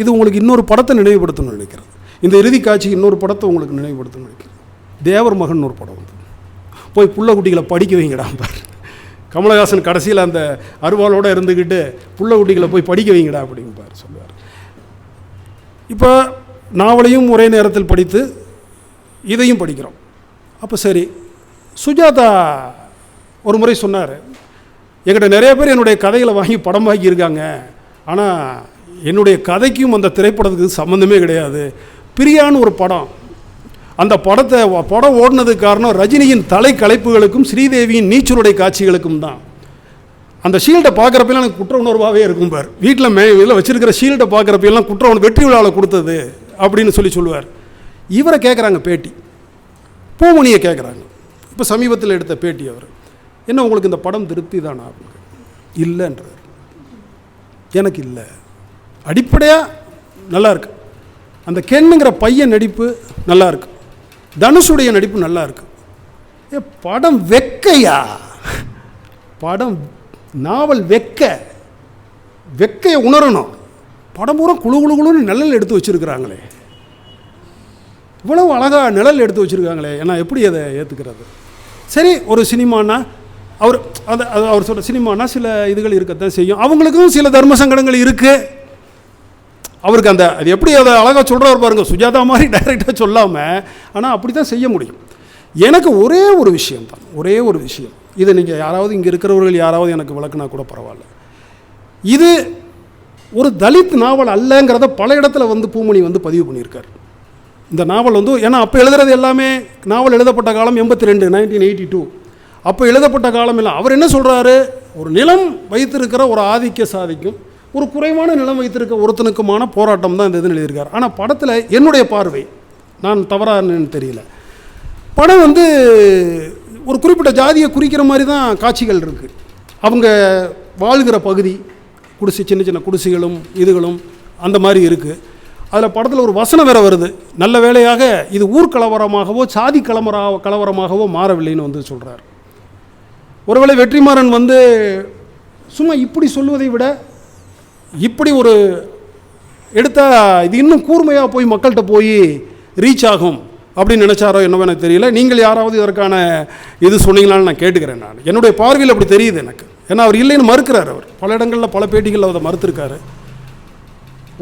இது உங்களுக்கு இன்னொரு படத்தை நினைவுபடுத்தணும்னு நினைக்கிறேன். இந்த இறுதி காட்சி இன்னொரு படத்தை உங்களுக்கு நினைவுபடுத்தணும்னு நினைக்கிறேன். தேவர் மகன் ஒரு படம் வந்து போய் புள்ள குட்டிகளை படிக்க வைங்கடா பாரு. கமலஹாசன் கடைசியில் அந்த அருவாளோடு இருந்துக்கிட்டு புள்ள குட்டிகளை போய் படிக்க வைங்கடா அப்படிங்பார் சொல்லுவார். இப்போ நாவலையும் ஒரே நேரத்தில் படித்து இதையும் படிக்கிறோம். அப்போ சரி, சுஜாதா ஒரு முறை சொன்னார், என்கிட்ட நிறைய பேர் என்னுடைய கதைகளை வாங்கி படமாக்கி இருக்காங்க, ஆனால் என்னுடைய கதைக்கும் அந்த திரைப்படத்துக்கு சம்மந்தமே கிடையாது. பிரியான்னு ஒரு படம், அந்த படம் ஓடினதுக்கு காரணம் ரஜினியின் தலை கலைப்புகளுக்கும் ஸ்ரீதேவியின் நீச்சலுடைய காட்சிகளுக்கும் தான். அந்த ஷீல்டை பார்க்குறப்பெல்லாம் எனக்கு குற்ற உணர்வாகவே இருக்கும் பார். வீட்டில் வச்சுருக்கிற ஷீல்டை பார்க்குறப்பெல்லாம் குற்ற உணர்வு வெற்றி விழாவில் கொடுத்தது அப்படின்னு சொல்லுவார். இவரை கேட்குறாங்க பேட்டி, பூமணியை கேட்குறாங்க. இப்போ சமீபத்தில் எடுத்த பேட்டி அவர், என்ன உங்களுக்கு இந்த படம் திருப்தி தானா அப்படின்னு. இல்லைன்றார். எனக்கு இல்லை, அடிப்படையாக நல்லா இருக்கு, அந்த கென்னுங்கிற பையன் நடிப்பு நல்லா இருக்கு, தனுஷுடைய நடிப்பு நல்லா இருக்கு. படம் வெக்கையா, படம் நாவல் வெக்கையை உணரணும். படம் பூரா குழு குழு குழுன்னு நிழல் எடுத்து வச்சுருக்கிறாங்களே, இவ்வளவு அழகாக நிழல் எடுத்து வச்சுருக்காங்களே, ஏன்னா எப்படி அதை ஏற்றுக்கிறது? சரி, ஒரு சினிமானா அவர் சொல்கிற சினிமானா சில இதுகள் இருக்கத்தான் செய்யும், அவங்களுக்கும் சில தர்ம சங்கடங்கள் இருக்குது. அவருக்கு அது எப்படி அதை அழகாக சொல்கிறார் பாருங்க, சுஜாதா மாதிரி டைரெக்டாக சொல்லாமல், ஆனால் அப்படி தான் செய்ய முடியும். எனக்கு ஒரே ஒரு விஷயம், இதை நீங்கள் யாராவது இங்கே இருக்கிறவர்கள் யாராவது எனக்கு விளக்குனா கூட பரவாயில்ல, இது ஒரு தலித் நாவல் அல்லங்கிறத பல இடத்துல பூமணி பதிவு பண்ணியிருக்கார். இந்த நாவல் ஏன்னா அப்போ எழுதுறது எல்லாமே, நாவல் எழுதப்பட்ட காலம் 82, 1982, அப்போ எழுதப்பட்ட காலம் இல்லை. அவர் என்ன சொல்கிறாரு, ஒரு நிலம் வைத்திருக்கிற ஒரு ஆதிக்க சாதிக்கும் ஒரு குறைவான நிலம் வைத்திருக்க ஒருத்தனுக்குமான போராட்டம் தான் இந்த இதுன்னு எழுதியிருக்கார். ஆனால் படத்தில் என்னுடைய பார்வை, நான் தவறானு தெரியல, படம் ஒரு குறிப்பிட்ட ஜாதியை குறிக்கிற மாதிரி தான் காட்சிகள் இருக்குது. அவங்க வாழ்கிற பகுதி குடிசை, சின்ன சின்ன குடிசைகளும் இதுகளும் அந்த மாதிரி இருக்குது. அதில் படத்தில் ஒரு வசனம் வேறு வருது, நல்ல வேளையாக இது ஊர்கலவரமாகவோ சாதி கலவரமாகவோ மாறவில்லைன்னு சொல்கிறார். ஒருவேளை வெற்றிமாறன் சும்மா இப்படி சொல்லுவதை விட இப்படி ஒரு எடுத்தால் இது இன்னும் கூர்மையாக போய் மக்கள்கிட்ட போய் ரீச் ஆகும் அப்படின்னு நினச்சாரோ என்னவோ எனக்கு தெரியல. நீங்கள் யாராவது இதற்கான இது சொன்னீங்களான்னு நான் கேட்டுக்கிறேன். நான் என்னுடைய பார்வையில் அப்படி தெரியுது எனக்கு. ஏன்னா அவர் இல்லைன்னு மறுக்கிறார். அவர் பல இடங்களில் பல பேட்டிகளில் அதை மறுத்திருக்காரு.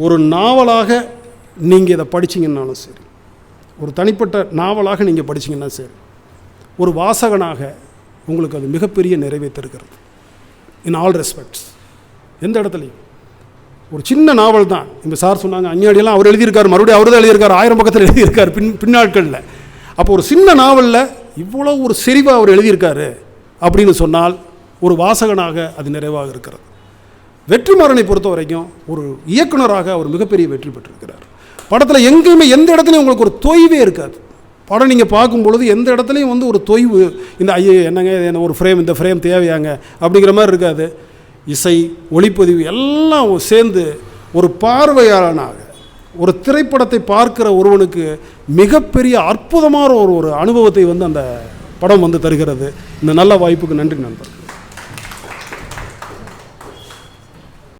ஒரு நாவலாக நீங்கள் இதை படிச்சிங்கன்னாலும் சரி, ஒரு தனிப்பட்ட நாவலாக நீங்கள் படிச்சிங்கன்னா சரி, ஒரு வாசகனாக உங்களுக்கு அது மிகப்பெரிய நிறைவை தருகிறது. இன் ஆல் ரெஸ்பெக்ட்ஸ், எந்த இடத்துலையும். ஒரு சின்ன நாவல் தான். இந்த சார் சொன்னாங்க அஞ்ஞாடியெல்லாம் அவர் எழுதியிருக்கார், மறுபடியும் அவர் தான் எழுதியிருக்கார், 1000 பக்கத்தில் எழுதியிருக்கார் பின்னாட்களில். அப்போ ஒரு சின்ன நாவலில் இவ்வளோ ஒரு செறிவாக அவர் எழுதியிருக்காரு அப்படின்னு சொன்னால் ஒரு வாசகனாக அது நிறைவாக இருக்கிறது. வெற்றிமாறனை பொறுத்த வரைக்கும் ஒரு இயக்குனராக அவர் மிகப்பெரிய வெற்றி பெற்றிருக்கிறார். படத்தில் எங்கேயுமே எந்த இடத்துலையும் உங்களுக்கு ஒரு தொய்வே இருக்காது. படம் நீங்கள் பார்க்கும்பொழுது எந்த இடத்துலையும் ஒரு தொய்வு, இந்த ஐயோ என்னங்க என்ன ஒரு ஃப்ரேம், இந்த ஃப்ரேம் தேவையாங்க அப்படிங்கிற மாதிரி இருக்காது. இசை, ஒளிப்பதிவு எல்லாம் சேர்ந்து ஒரு பார்வையாளனாக ஒரு திரைப்படத்தை பார்க்கிற ஒருவனுக்கு மிகப்பெரிய அற்புதமான ஒரு அனுபவத்தை அந்த படம் தருகிறது. இந்த நல்ல வாய்ப்புக்கு நன்றி நண்பர்.